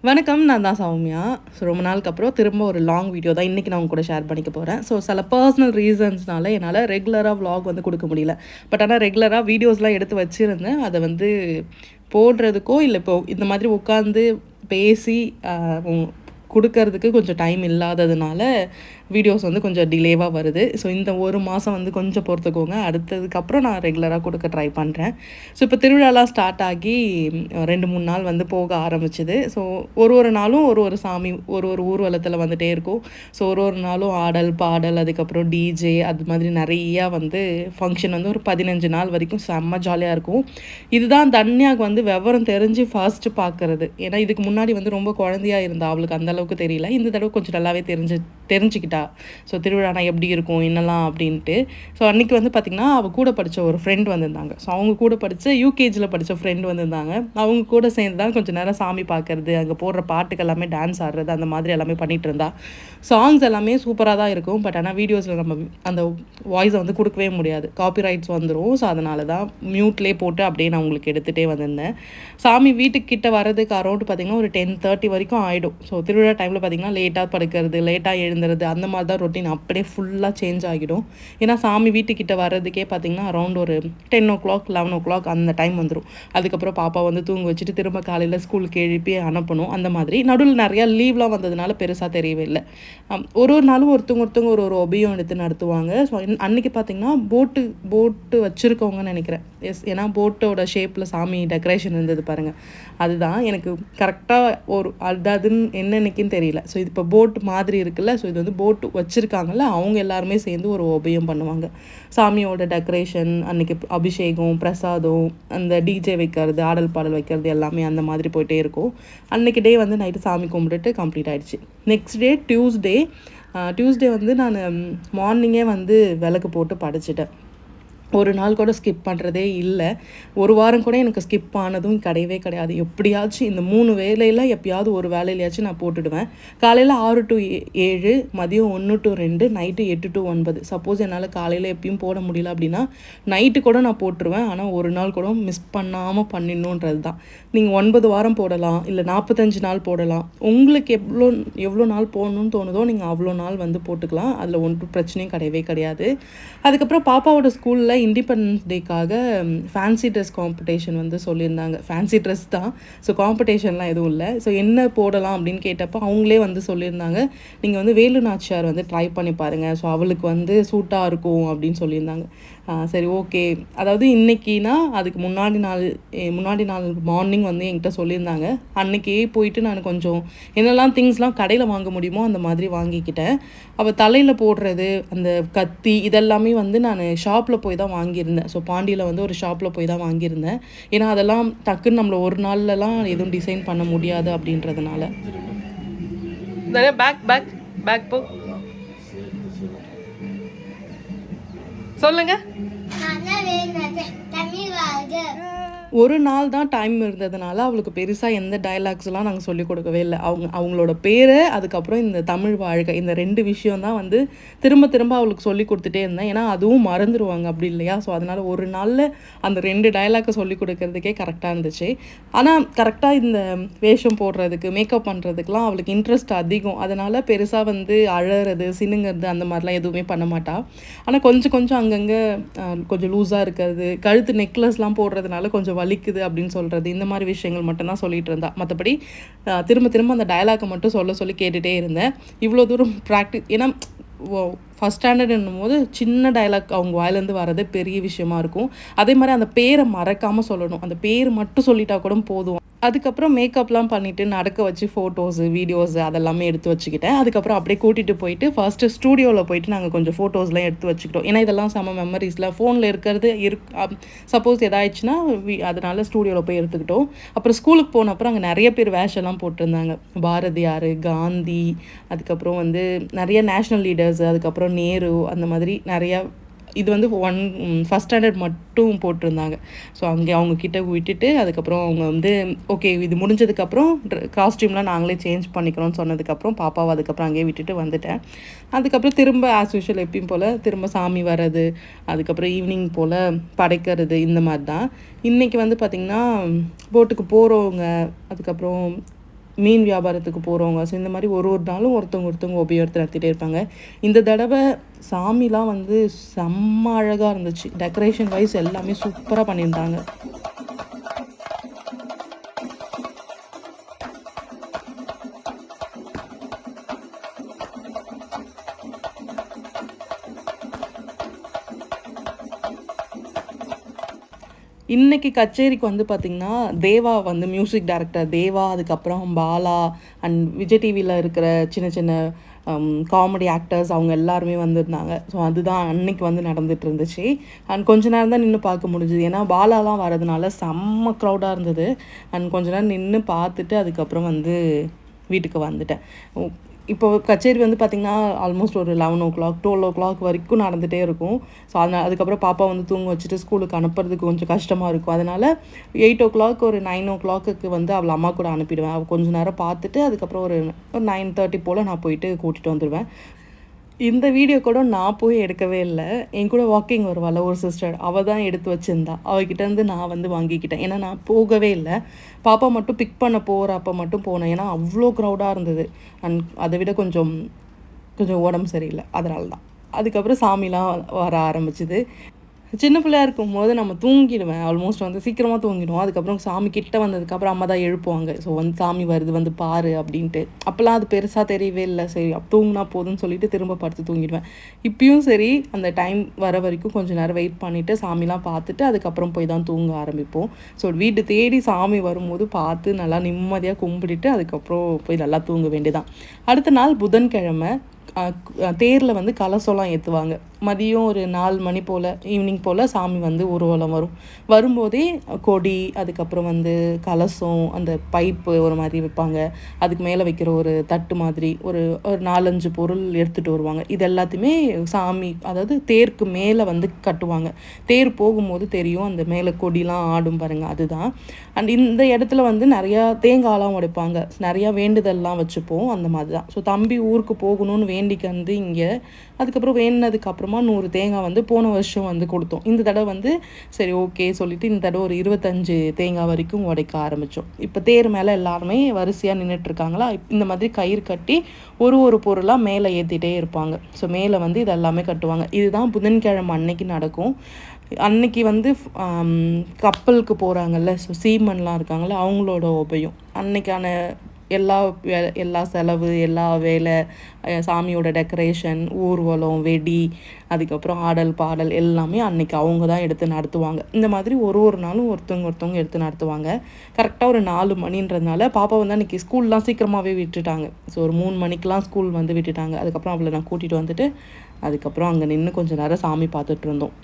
வணக்கம். நான் தான் சௌமியா. ரொம்ப நாளுக்கு அப்புறம் திரும்ப ஒரு லாங் வீடியோ தான் இன்றைக்கி நான் உங்க கூட ஷேர் பண்ணிக்க போகிறேன். சில பர்சனல் ரீசன்ஸ்னால என்னால் ரெகுலராக விலாக் வந்து கொடுக்க முடியல. ஆனால் ரெகுலராக வீடியோஸ்லாம் எடுத்து வச்சுருந்தேன். அதை வந்து போடுறதுக்கோ இல்லை இப்போ இந்த மாதிரி உட்காந்து பேசி கொடுக்கறதுக்கு கொஞ்சம் டைம் இல்லாததுனால வீடியோஸ் வந்து கொஞ்சம் டிலேவாக வருது. இந்த ஒரு மாதம் வந்து கொஞ்சம் பொறுத்துக்கோங்க. அடுத்ததுக்கப்புறம் நான் ரெகுலராக கொடுக்க ட்ரை பண்ணுறேன். இப்போ திருவிழாலாம் ஸ்டார்ட் ஆகி 2-3 நாள் வந்து போக ஆரம்பிச்சுது. ஒரு நாளும் ஒரு சாமி ஒரு ஊர்வலத்தில் வந்துகிட்டே இருக்கும். ஒரு நாளும் ஆடல் பாடல் அதுக்கப்புறம் டிஜே அது மாதிரி நிறையா வந்து ஃபங்க்ஷன் வந்து ஒரு 15 நாள் வரைக்கும் செம்ம ஜாலியாக இருக்கும். இதுதான் தன்யாவுக்கு வந்து விவரம் தெரிஞ்சு ஃபர்ஸ்ட்டு பார்க்குறது. ஏன்னா இதுக்கு முன்னாடி வந்து ரொம்ப குழந்தையாக இருந்தா, அவளுக்கு அந்தளவுக்கு தெரியல. இந்த தடவை கொஞ்சம் நல்லாவே தெரிஞ்சுக்கிட்டா. திருவிழானா எப்படி இருக்கும் என்னெல்லாம் அப்படின்ட்டு. அன்றைக்கி வந்து பார்த்திங்கன்னா அவள் கூட படித்த ஒரு ஃப்ரெண்ட் வந்திருந்தாங்க. அவங்க கூட படித்த யூகேஜியில் படித்த ஃப்ரெண்ட் வந்திருந்தாங்க. அவங்க கூட சேர்ந்து தான் கொஞ்சம் நேரம் சாமி பார்க்குறது, அங்கே போடுற பாட்டுக்கு எல்லாமே டான்ஸ் ஆடுறது அந்த மாதிரி எல்லாமே பண்ணிகிட்டு இருந்தா. சாங்ஸ் எல்லாமே சூப்பராக தான் இருக்கும். ஆனால் வீடியோஸில் நம்ம அந்த வாய்ஸை வந்து கொடுக்கவே முடியாது, காப்பிரைட்ஸ் வந்துடும். அதனால தான் மியூட்லேயே போட்டு அப்படியே நான் உங்களுக்கு எடுத்துகிட்டே வந்திருந்தேன். சாமி வீட்டுக்கு கிட்ட வர்றதுக்கு அரௌண்ட் பார்த்திங்கன்னா ஒரு 10:30 வரைக்கும் ஆகிடும். திருவிழா டைமில் பார்த்திங்கன்னா லேட்டாக படுக்கிறது, லேட்டாக எழுந்துறது அந்த மாதிரி தான் ரொட்டீன் அப்படியே ஃபுல்லாக சேஞ்ச் ஆகிடும். ஏன்னா சாமி வீட்டுக்கிட்ட வர்றதுக்கே பார்த்திங்கன்னா அரௌண்ட் ஒரு 10 o'clock 11 o'clock அந்த டைம் வந்துடும். அதுக்கப்புறம் பாப்பா வந்து தூங்க வச்சுட்டு திரும்ப காலையில் ஸ்கூலுக்கு எழுப்பி அனுப்பணும். அந்த மாதிரி நடுவில் நிறையா லீவ்லாம் வந்ததுனால பெருசாக தெரியவே இல்லை. ஒரு நாளும் ஒருத்தவங்க ஒரு ஒபியம் எடுத்து நடத்துவாங்க. அன்றைக்கி பார்த்திங்கன்னா போட்டு வச்சுருக்கவங்கன்னு நினைக்கிறேன். ஏன்னா போட்டோட ஷேப்பில் சாமி டெக்கரேஷன் இருந்தது பாருங்கள். அதுதான் எனக்கு கரெக்டாக அதுன்னு என்னன்னைக்குன்னு தெரியல. இது இப்போ போட் மாதிரி இருக்குல்ல. இது வந்து போட்டு வச்சுருக்காங்கல்ல, அவங்க எல்லாருமே சேர்ந்து ஒரு உபயம் பண்ணுவாங்க. சாமியோட டெக்கரேஷன் அன்றைக்கி அபிஷேகம் பிரசாதம் அந்த டிஜே வைக்கிறது ஆடல் பாடல் வைக்கிறது எல்லாமே அந்த மாதிரி போயிட்டே இருக்கும். அன்றைக்கி டே வந்து நைட்டு சாமி கும்பிட்டுட்டு கம்ப்ளீட் ஆகிடுச்சு. நெக்ஸ்ட் டே டியூஸ்டே வந்து நான் மார்னிங்கே வந்து விளக்கு போட்டு படைச்சிட்டேன். ஒரு நாள் கூட ஸ்கிப் பண்ணுறதே இல்லை. ஒரு வாரம் கூட எனக்கு ஸ்கிப் ஆனதும் கிடையாது. எப்படியாச்சும் இந்த 3 வேலையில் எப்பயாவது ஒரு வேலையிலையாச்சும் நான் போட்டுடுவேன். காலையில் 6 to 7, மதியம் 1 to 2, நைட்டு 8 to 9. சப்போஸ் என்னால் காலையில் எப்பயும் போட முடியல அப்படின்னா நைட்டு கூட நான் போட்டுருவேன். ஆனால் ஒரு நாள் கூட மிஸ் பண்ணாமல் பண்ணிடணுன்றது தான். நீங்கள் 9 வாரம் போடலாம், இல்லை 45 நாள் போடலாம். உங்களுக்கு எவ்வளோ நாள் போடணும்னு தோணுதோ நீங்கள் அவ்வளோ நாள் வந்து போட்டுக்கலாம். அதில் ஒன்றும் பிரச்சனையும் கிடையாது. அதுக்கப்புறம் பாப்பாவோட ஸ்கூலில் இண்டிபெண்டன்ஸ் டேக்காக ஃபேன்சி ட்ரெஸ் காம்படிஷன் வந்து சொல்லியிருந்தாங்க. ஃபேன்சி ட்ரெஸ் தான். காம்படிஷன்லாம் எதுவும் இல்லை. என்ன போடலாம் அப்படின்னு கேட்டப்போ அவங்களே வந்து சொல்லியிருந்தாங்க, நீங்கள் வந்து வேலு நாச்சியார் வந்து ட்ரை பண்ணி பாருங்கள், அவளுக்கு வந்து சூட்டாக இருக்கும் அப்படின்னு சொல்லியிருந்தாங்க. சரி ஓகே. அதாவது இன்றைக்கினா அதுக்கு முன்னாடி நாள் மார்னிங் வந்து என்கிட்ட சொல்லியிருந்தாங்க. அன்றைக்கே போயிட்டு நான் கொஞ்சம் என்னெல்லாம் திங்ஸ்லாம் கடையில் வாங்க முடியுமோ அந்த மாதிரி வாங்கிக்கிட்டேன். அவள் தலையில் போடுறது அந்த கத்தி இதெல்லாமே வந்து நான் ஷாப்பில் போய் தான் வாங்கியிருந்தேன். பாண்டியில் வந்து ஒரு ஷாப்பில் போய் தான் வாங்கியிருந்தேன். ஏன்னா அதெல்லாம் டக்குன்னு நம்மளை ஒரு நாள்லலாம் எதுவும் டிசைன் பண்ண முடியாது அப்படின்றதுனால. பேக் போ சொல்லுங்க. ஒரு நாள் தான் டைம் இருந்ததுனால அவளுக்கு பெருசாக எந்த டைலாக்ஸ்லாம் நாங்கள் சொல்லிக் கொடுக்கவே இல்லை. அவங்களோட பேர் அதுக்கப்புறம் இந்த தமிழ் வாழ்க்கை இந்த 2 விஷயம் தான் வந்து திரும்ப அவளுக்கு சொல்லி கொடுத்துட்டே இருந்தேன். ஏன்னா அதுவும் மறந்துடுவாங்க அப்படி இல்லையா. அதனால் ஒரு நாளில் அந்த 2 டைலாக்கை சொல்லி கொடுக்கறதுக்கே கரெக்டாக இருந்துச்சு. ஆனால் கரெக்டாக இந்த வேஷம் போடுறதுக்கு மேக்கப் பண்ணுறதுக்கெலாம் அவளுக்கு இன்ட்ரெஸ்ட் அதிகம். அதனால் பெருசாக வந்து அழறது சினுங்கிறது அந்த மாதிரிலாம் எதுவுமே பண்ண மாட்டாள். ஆனால் கொஞ்சம் அங்கங்கே கொஞ்சம் லூஸாக இருக்கிறது, கழுத்து நெக்லஸ்லாம் போடுறதுனால கொஞ்சம் வலிக்குது அப்படின்னு சொல்கிறது, இந்த மாதிரி விஷயங்கள் மட்டும்தான் சொல்லிகிட்டு இருந்தா. மற்றபடி திரும்ப அந்த டயலாக்கை மட்டும் சொல்லி கேட்டுகிட்டே இருந்தேன். இவ்வளோ தூரம் ஏன்னா ஃபஸ்ட் ஸ்டாண்டர்டுன்னும் போது சின்ன டைலாக் அவங்க வாயிலேருந்து வர்றது பெரிய விஷயமா இருக்கும். அதே மாதிரி அந்த பேரை மறக்காமல் சொல்லணும். அந்த பேர் மட்டும் சொல்லிட்டா கூட போதும். அதுக்கப்புறம் மேக்கப்லாம் பண்ணிவிட்டு நடக்க வச்சு ஃபோட்டோஸு வீடியோஸு அதெல்லாமே எடுத்து வச்சுக்கிட்டேன். அதுக்கப்புறம் அப்படியே கூட்டிகிட்டு போயிட்டு ஃபர்ஸ்ட்டு ஸ்டூடியோவில் போயிட்டு நாங்கள் கொஞ்சம் ஃபோட்டோஸ்லாம் எடுத்து வச்சுக்கிட்டோம். ஏன்னா இதெல்லாம் செம மெமரிஸில் ஃபோனில் இருக்கிறது சப்போஸ் எதாயிடுச்சுன்னா அதனால் ஸ்டூடியோவில் போய் எடுத்துக்கிட்டோம். அப்புறம் ஸ்கூலுக்கு போன அப்புறம் அங்கே நிறைய பேர் வேஷம்லாம் போட்டிருந்தாங்க. பாரதியார், காந்தி, அதுக்கப்புறம் வந்து நிறைய நேஷ்னல் லீடர்ஸு, அதுக்கப்புறம் நேரு அந்த மாதிரி நிறையா. இது வந்து ஃபஸ்ட் ஸ்டாண்டர்ட் மட்டும் போட்டிருந்தாங்க. அங்கே அவங்கக்கிட்ட விட்டுட்டு அதுக்கப்புறம் அவங்க வந்து ஓகே இது முடிஞ்சதுக்கப்புறம் காஸ்டியூம்லாம் நாங்களே சேஞ்ச் பண்ணிக்கிறோம்னு சொன்னதுக்கப்புறம் பாப்பாவை அதுக்கப்புறம் அங்கேயே விட்டுட்டு வந்துட்டேன். அதுக்கப்புறம் திரும்ப ஆஸ் யூஷுவல் எப்பயும் போல் திரும்ப சாமி வர்றது, அதுக்கப்புறம் ஈவினிங் போல் படைக்கிறது இந்த மாதிரி தான். இன்றைக்கி வந்து பார்த்திங்கன்னா போட்டுக்கு போகிறவங்க, அதுக்கப்புறம் மீன் வியாபாரத்துக்கு போகிறவங்க. ஸோ இந்த மாதிரி ஒரு ஒரு நாளும் ஒருத்தவங்க உபயோகத்தை நடத்திட்டே இருப்பாங்க. இந்த தடவை சாமிலாம் வந்து செம்ம அழகாக இருந்துச்சு. டெக்கரேஷன் வைஸ் எல்லாமே சூப்பராக பண்ணியிருந்தாங்க. இன்னைக்கு கச்சேரிக்கு வந்து பார்த்திங்கன்னா, தேவா வந்து மியூசிக் டைரக்டர் தேவா, அதுக்கப்புறம் பாலா அண்ட் விஜய் டிவியில் இருக்கிற சின்ன சின்ன காமெடி ஆக்டர்ஸ் அவங்க எல்லாருமே வந்திருந்தாங்க. ஸோ அதுதான் அன்னைக்கு வந்து நடந்துட்டு இருந்துச்சு. அண்ட் கொஞ்ச நேரம் தான் நின்று பார்க்க முடிஞ்சுது. ஏன்னா பாலாலாம் வரதுனால செம்ம க்ரௌடாக இருந்தது. அண்ட் கொஞ்ச நேரம் நின்று பார்த்துட்டு அதுக்கப்புறம் வந்து வீட்டுக்கு வந்துட்டேன். இப்போ கச்சேரி வந்து பார்த்திங்கன்னா ஆல்மோஸ்ட் ஒரு 11:00 12:00 வரைக்கும் நடந்துகிட்டே இருக்கும். ஸோ அதனால் அதுக்கப்புறம் பாப்பா வந்து தூங்க வச்சுட்டு ஸ்கூலுக்கு அனுப்புறதுக்கு கொஞ்சம் கஷ்டமாக இருக்கும். அதனால் 8:00 ஒரு 9:00 வந்து அவளை அம்மா கூட அனுப்பிடுவேன். அவள் கொஞ்சம் நேரம் பார்த்துட்டு அதுக்கப்புறம் ஒரு 9:30 போல் நான் போயிட்டு கூட்டிகிட்டு வந்துடுவேன். இந்த வீடியோ கூட நான் போய் எடுக்கவே இல்லை. என் கூட வாக்கிங் வருவாள் ஒரு சிஸ்டர், அவள் தான் எடுத்து வச்சுருந்தா. அவகிட்டேருந்து நான் வந்து வாங்கிக்கிட்டேன். ஏன்னா நான் போகவே இல்லை. பாப்பா மட்டும் பிக் பண்ண போகிறப்ப மட்டும் போனேன். ஏன்னா அவ்வளோ க்ரௌடாக இருந்தது. அண்ட் அதை விட கொஞ்சம் உடம்பு சரியில்லை, அதனால தான். அதுக்கப்புறம் சாமிலாம் வர ஆரம்பிச்சுது. சின்ன பிள்ளையா இருக்கும்போது நம்ம தூங்கிடுவேன். ஆல்மோஸ்ட் வந்து சீக்கிரமாக தூங்கிடுவோம். அதுக்கப்புறம் சாமி கிட்ட வந்ததுக்கப்புறம் அம்மா தான் எழுப்புவாங்க. ஸோ வந்து சாமி வருது வந்து பாரு அப்படின்ட்டு. அப்போல்லாம் அது பெருசாக தெரியவே இல்லை. சரி தூங்கினா போதும்னு சொல்லிட்டு திரும்ப படுத்து தூங்கிடுவேன். இப்பயும் சரி அந்த டைம் வர வரைக்கும் கொஞ்சம் நேரம் வெயிட் பண்ணிவிட்டு சாமிலாம் பார்த்துட்டு அதுக்கப்புறம் போய் தான் தூங்க ஆரம்பிப்போம். ஸோ வீடு தேடி சாமி வரும்போது பார்த்து நல்லா நிம்மதியாக கும்பிட்டுட்டு அதுக்கப்புறம் போய் நல்லா தூங்க வேண்டியதான். அடுத்த நாள் புதன்கிழமை தேரில் வந்து கலசம்லாம் ஏற்றுவாங்க. மதியம் ஒரு 4 மணி போல் ஈவினிங் போல் சாமி வந்து ஊர்வலம் வரும்போதே கொடி, அதுக்கப்புறம் வந்து கலசம், அந்த பைப்பு ஒரு மாதிரி வைப்பாங்க. அதுக்கு மேலே வைக்கிற ஒரு தட்டு மாதிரி ஒரு 4-5 பொருள் எடுத்துகிட்டு வருவாங்க. இது எல்லாத்தையுமே சாமி, அதாவது தேருக்கு மேலே வந்து கட்டுவாங்க. தேர் போகும்போது தெரியும் அந்த மேலே கொடிலாம் ஆடும் பாருங்கள், அதுதான். அண்ட் இந்த இடத்துல வந்து நிறையா தேங்காய்லாம் உடைப்பாங்க. நிறையா வேண்டுதல்லாம் வச்சுப்போம், அந்த மாதிரி தான். ஸோ தம்பி ஊருக்கு போகணும்னு வேண்டிக்கு வந்து இங்கே அதுக்கப்புறம் வேணுனதுக்கப்புறமா 100 தேங்காய் வந்து போன வருஷம் வந்து கொடுத்தோம். இந்த தடவை வந்து சரி ஓகே சொல்லிவிட்டு இந்த தடவை ஒரு 25 தேங்காய் வரைக்கும் உடைக்க ஆரம்பித்தோம். இப்போ தேர் மேலே எல்லாருமே வரிசையாக நின்றுட்டுருக்காங்களா, இந்த மாதிரி கயிறு கட்டி ஒரு பொருளாக மேலே ஏற்றிட்டே இருப்பாங்க. ஸோ மேலே வந்து இது எல்லாமே கட்டுவாங்க. இதுதான் புதன்கிழமை அன்னைக்கு நடக்கும். அன்னைக்கு வந்து கப்பலுக்கு போகிறாங்கல்ல, ஸோ சீமன்லாம் இருக்காங்கள்ல, அவங்களோட உபயம் அன்னைக்கான எல்லா செலவு, எல்லா வேலை, சாமியோட டெக்கரேஷன், ஊர்வலம், வெடி, அதுக்கப்புறம் ஆடல் பாடல் எல்லாமே அன்னைக்கு அவங்க தான் எடுத்து நடத்துவாங்க. இந்த மாதிரி ஒரு நாளும் ஒருத்தவங்க எடுத்து நடத்துவாங்க. கரெக்டாக ஒரு 4 மணின்றதுனால பாப்பா வந்து அன்றைக்கி ஸ்கூல்லாம் சீக்கிரமாகவே விட்டுட்டாங்க. ஸோ ஒரு 3 மணிக்கெலாம் ஸ்கூல் வந்து விட்டுட்டாங்க. அதுக்கப்புறம் அவளை நான் கூட்டிகிட்டு வந்துட்டு அதுக்கப்புறம் அங்கே நின்று கொஞ்சம் நேரம் சாமி பார்த்துட்டு இருந்தோம்.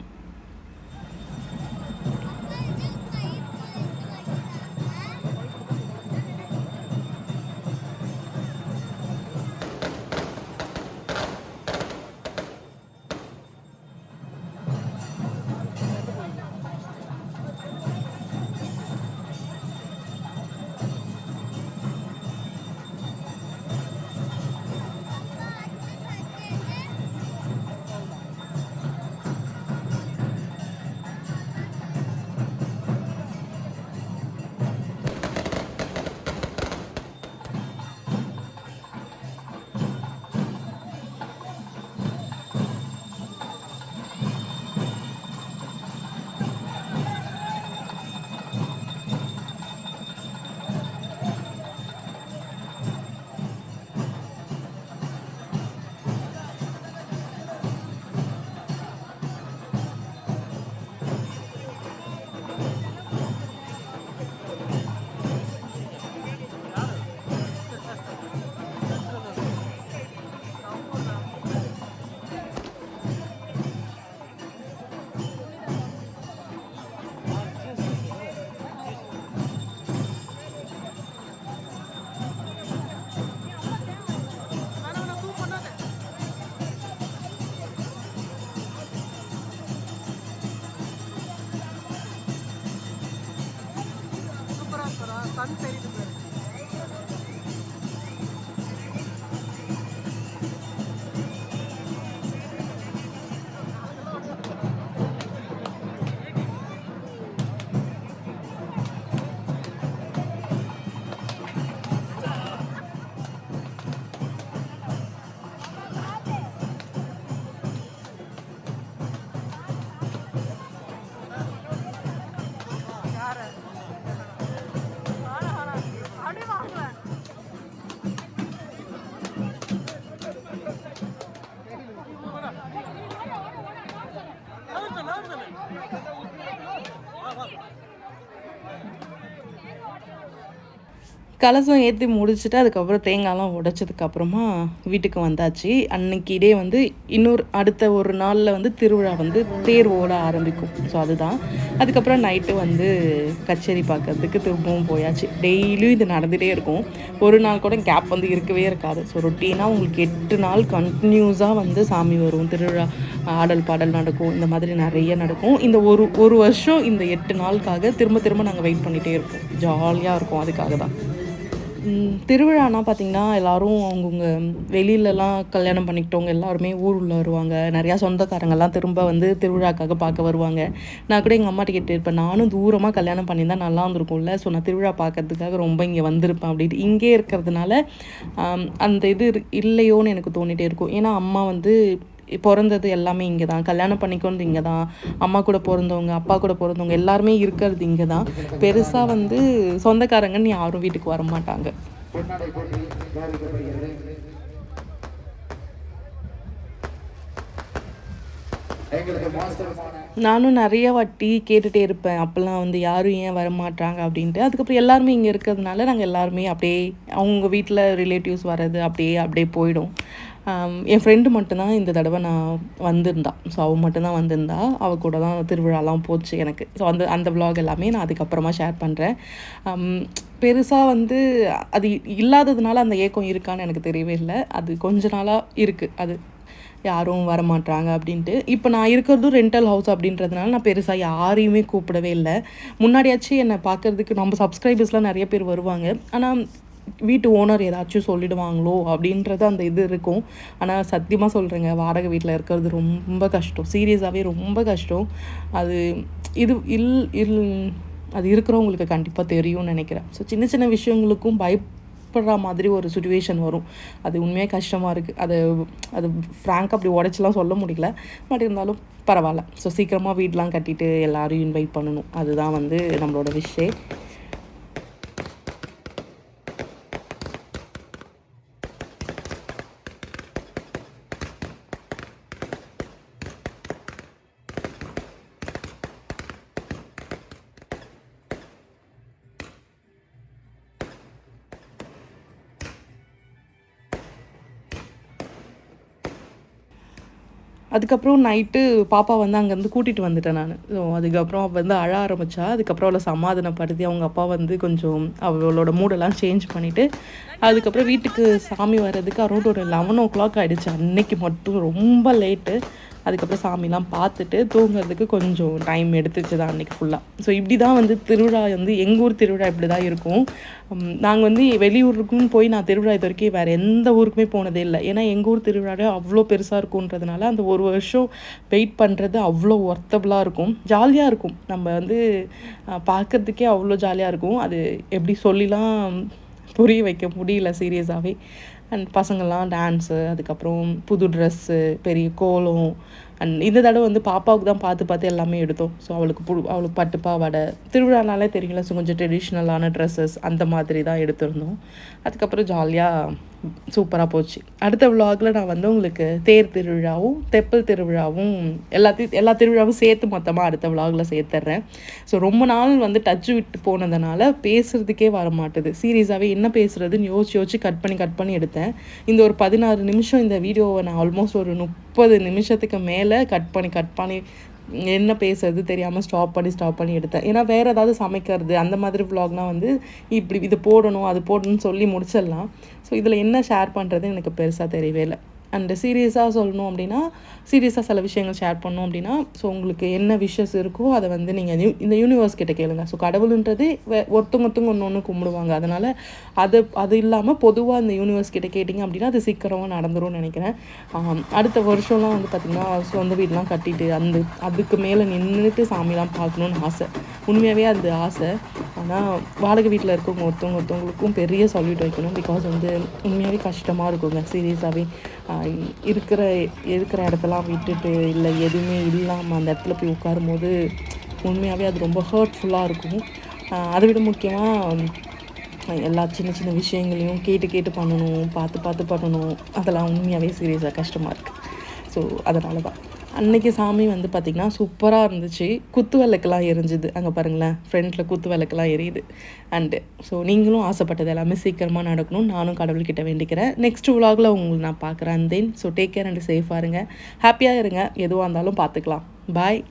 கலசம் ஏற்றி முடிச்சுட்டு அதுக்கப்புறம் தேங்காய்லாம் உடைச்சதுக்கப்புறமா வீட்டுக்கு வந்தாச்சு. அன்னைக்கு டே வந்து அடுத்த ஒரு நாளில் வந்து திருவிழா வந்து தேர் ஓட ஆரம்பிக்கும். ஸோ அதுதான். அதுக்கப்புறம் நைட்டு வந்து கச்சேரி பார்க்கறதுக்கு திரும்பவும் போயாச்சு. டெய்லியும் இது நடந்துகிட்டே இருக்கும். ஒரு நாள் கூட கேப் வந்து இருக்கவே இருக்காது. ஸோ ரொட்டீனாக உங்களுக்கு 8 நாள் கண்டினியூஸாக வந்து சாமி வரும். திருவிழா ஆடல் பாடல் நடக்கும். இந்த மாதிரி நிறைய நடக்கும். இந்த ஒரு வருஷம் இந்த 8 நாளுக்காக திரும்ப திரும்ப நாங்கள் வெயிட் பண்ணிகிட்டே இருப்போம். ஜாலியாக இருக்கும். அதுக்காக தான். திருவிழானா பார்த்திங்கன்னா, எல்லோரும் அவங்கவுங்க வெளியிலலாம் கல்யாணம் பண்ணிக்கிட்டவங்க எல்லாருமே ஊருள்ள வருவாங்க. நிறையா சொந்தக்காரங்கள்லாம் திரும்ப வந்து திருவிழாக்காக பார்க்க வருவாங்க. நான் கூட எங்கள் அம்மாட்ட கேட்டுருப்பேன், நானும் தூரமாக கல்யாணம் பண்ணியிருந்தா நல்லா இருந்திருக்கும்ல. ஸோ நான் திருவிழா பார்க்கறதுக்காக ரொம்ப இங்கே வந்திருப்பேன் அப்படின்ட்டு. இங்கே இருக்கிறதுனால அந்த இது இல்லையோன்னு எனக்கு தோணிகிட்டே இருக்கும். ஏன்னா அம்மா வந்து பிறந்தது எல்லாமே இங்கே தான், கல்யாணம் பண்ணிக்கொண்டு இங்கே தான், அம்மா கூட பிறந்தவங்க, அப்பா கூட பிறந்தவங்க எல்லாருமே இருக்கிறது இங்கே தான். பெருசாக வந்து சொந்தக்காரங்கன்னு யாரும் வீட்டுக்கு வர மாட்டாங்க. நானும் நிறைய வாட்டி கேட்டுகிட்டே இருப்பேன். அப்போல்லாம் வந்து யாரும் ஏன் வரமாட்டாங்க அப்படின்ட்டு. அதுக்கப்புறம் எல்லாருமே இங்கே இருக்கிறதுனால நாங்கள் எல்லாருமே அப்படியே அவங்க வீட்டில் ரிலேட்டிவ்ஸ் வர்றது அப்படியே போயிடும். என் ஃப்ரெண்டு மட்டும்தான் இந்த தடவை நான் வந்திருந்தா. ஸோ அவள் மட்டும்தான் வந்திருந்தா. அவள் கூட தான் திருவிழாலாம் போச்சு எனக்கு. ஸோ அந்த விலாக் எல்லாமே நான் அதுக்கப்புறமா ஷேர் பண்ணுறேன். பெருசாக வந்து அது இல்லாததுனால அந்த ஏக்கம் இருக்கான்னு எனக்கு தெரியவே இல்லை. அது கொஞ்ச நாளாக இருக்குது. அது யாரும் வரமாட்டாங்க அப்படின்ட்டு. இப்போ நான் இருக்கிறதும் ரெண்டல் ஹவுஸ் அப்படின்றதுனால நான் பெருசாக யாரையுமே கூப்பிடவே இல்லை. முன்னாடியாச்சும் என்னை பார்க்குறதுக்கு நம்ம சப்ஸ்கிரைபர்ஸ்லாம் நிறைய பேர் வருவாங்க. ஆனால் வீட்டு ஓனர் ஏதாச்சும் சொல்லிடுவாங்களோ அப்படின்றது அந்த இது இருக்கும். ஆனால் சத்தியமாக சொல்கிறேங்க, வாடகை வீட்டில் இருக்கிறது ரொம்ப கஷ்டம். சீரியஸாகவே ரொம்ப கஷ்டம். அது இது அது இருக்கிறவங்களுக்கு கண்டிப்பாக தெரியும்னு நினைக்கிறேன். ஸோ சின்ன சின்ன விஷயங்களுக்கும் பயப்படுற மாதிரி ஒரு சுச்சுவேஷன் வரும். அது உண்மையாக கஷ்டமாக இருக்குது. அது ஃப்ராங்காக அப்படி உடச்சிலாம் சொல்ல முடியல. பட் இருந்தாலும் பரவாயில்ல. ஸோ சீக்கிரமாக வீடெலாம் கட்டிட்டு எல்லோரையும் இன்வைட் பண்ணணும். அதுதான் வந்து நம்மளோட விஷயம். அதுக்கப்புறம் நைட்டு பாப்பா வந்து அங்கேருந்து கூட்டிகிட்டு வந்துட்டேன் நான். ஸோ அதுக்கப்புறம் அவள் வந்து அழ ஆரம்பித்தா. அதுக்கப்புறம் அவளை சமாதானப்படுத்தி அவங்க அப்பா வந்து கொஞ்சம் அவளோட மூடெல்லாம் சேஞ்ச் பண்ணிவிட்டு அதுக்கப்புறம் வீட்டுக்கு சாமி வர்றதுக்கு அரௌண்ட் ஒரு 11 ஆகிடுச்சு. அன்னைக்கு மட்டும் ரொம்ப லேட்டு. அதுக்கப்புறம் சாமிலாம் பார்த்துட்டு தூங்குறதுக்கு கொஞ்சம் டைம் எடுத்துச்சு தான் அன்றைக்கி ஃபுல்லாக. ஸோ இப்படி தான் வந்து திருவிழா வந்து எங்கள் ஊர் திருவிழா இப்படி தான் இருக்கும். நாங்கள் வந்து வெளியூருக்குன்னு போய் நான் திருவிழா இது வரைக்கும் வேறு எந்த ஊருக்குமே போனதே இல்லை. ஏன்னா எங்கள் ஊர் திருவிழாவே அவ்வளோ பெருசாக இருக்குன்றதுனால அந்த ஒரு வருஷம் வெயிட் பண்ணுறது அவ்வளோ ஒர்த்தபுளாக இருக்கும். ஜாலியாக இருக்கும். நம்ம வந்து பார்க்குறதுக்கே அவ்வளோ ஜாலியாக இருக்கும். அது எப்படி சொல்லிலாம் புரிய வைக்க முடியல சீரியஸாகவே. அண்ட் பசங்கள்லாம் டான்ஸு, அதுக்கப்புறம் புது ட்ரெஸ்ஸு, பெரிய கோலம். அண்ட் இந்த தடவை வந்து பாப்பாவுக்கு தான் பார்த்து எல்லாமே எடுத்தோம். ஸோ அவளுக்கு பட்டு பாவாடை, திருவிழானாலே தெரியல. ஸோ கொஞ்சம் ட்ரெடிஷ்னலான ட்ரெஸ்ஸஸ் அந்த மாதிரி தான் எடுத்திருந்தோம். அதுக்கப்புறம் ஜாலியாக சூப்பராக போச்சு. அடுத்த விலாகில் நான் வந்து உங்களுக்கு தேர் திருவிழாவும் தெப்பல் திருவிழாவும் எல்லா திருவிழாவும் சேர்த்து மொத்தமாக அடுத்த விலாகில் சேர்த்துட்றேன். ஸோ ரொம்ப நாள் வந்து டச்சு விட்டு போனதுனால பேசுகிறதுக்கே வர மாட்டுது. சீரியஸாகவே என்ன பேசுகிறதுன்னு யோசிச்சு கட் பண்ணி எடுத்தேன். இந்த ஒரு 16 நிமிஷம் இந்த வீடியோவை நான் ஆல்மோஸ்ட் ஒரு 30 நிமிஷத்துக்கு மேலே கட் பண்ணி என்ன பேசுறது தெரியாமல் ஸ்டாப் பண்ணி எடுத்தேன். ஏன்னா வேறு ஏதாவது சமைக்கிறது அந்த மாதிரி விலாக்னால் வந்து இப்படி இது போடணும் அது போடணும்னு சொல்லி முடிச்சிடலாம். ஸோ இதில் என்ன ஷேர் பண்ணுறது எனக்கு பெருசாக தெரியவே இல்லை. அண்டு சீரியஸாக சொல்லணும் அப்படின்னா சீரியஸாக சில விஷயங்கள் ஷேர் பண்ணோம் அப்படின்னா ஸோ உங்களுக்கு என்ன விஷஸ் இருக்கோ அதை வந்து நீங்கள் இந்த யூனிவர்ஸ் கிட்ட கேளுங்க. ஸோ கடவுளுன்றது ஒருத்தவங்க ஒன்று கும்பிடுவாங்க. அதனால் அது இல்லாமல் பொதுவாக இந்த யூனிவர்ஸ் கிட்ட கேட்டிங்க அப்படின்னா அது சீக்கிரமாக நடந்துரும்னு நினைக்கிறேன். அடுத்த வருஷம்லாம் வந்து பார்த்திங்கன்னா சொந்த வீடெலாம் கட்டிட்டு அதுக்கு மேலே நின்றுட்டு சாமிலாம் பார்க்கணுன்னு ஆசை. உண்மையாகவே அது ஆசை. ஆனால் வாடகை வீட்டில் இருக்கவங்க ஒருத்தவங்களுக்கும் பெரிய சொல்யூட் வைக்கணும். பிகாஸ் வந்து உண்மையாகவே கஷ்டமாக இருக்குங்க சீரியஸாகவே. இருக்கிற இடத்தெல்லாம் விட்டுட்டு இல்லை எதுவுமே இல்லாமல் அந்த இடத்துல போய் உட்காரும் போது உண்மையாகவே அது ரொம்ப ஹர்ட்ஃபுல்லாக இருக்கும். அதை விட முக்கியமாக எல்லா சின்ன சின்ன விஷயங்களையும் கேட்டு பண்ணணும், பார்த்து பண்ணணும். அதெல்லாம் உண்மையாகவே சீரியஸாக கஷ்டமாக இருக்குது. ஸோ அதனால தான் அன்றைக்கி சாமி வந்து பார்த்திங்கன்னா சூப்பராக இருந்துச்சு. குத்து விளக்குலாம் எரிஞ்சுது அங்கே பாருங்களேன், ஃப்ரண்ட்டில் குத்து விளக்குலாம் எரியுது. அண்டு ஸோ நீங்களும் ஆசைப்பட்டது எல்லாமே சீக்கிரமாக நடக்கணும்னு நானும் கடவுள்கிட்ட வேண்டிக்கிறேன். நெக்ஸ்ட் விலாகில் உங்களை நான் பார்க்குறேன். தென் ஸோ டேக் கேர் அண்ட் சேஃபாக இருங்க, ஹாப்பியாக இருங்க. எதுவாக இருந்தாலும் பார்த்துக்கலாம். பாய்.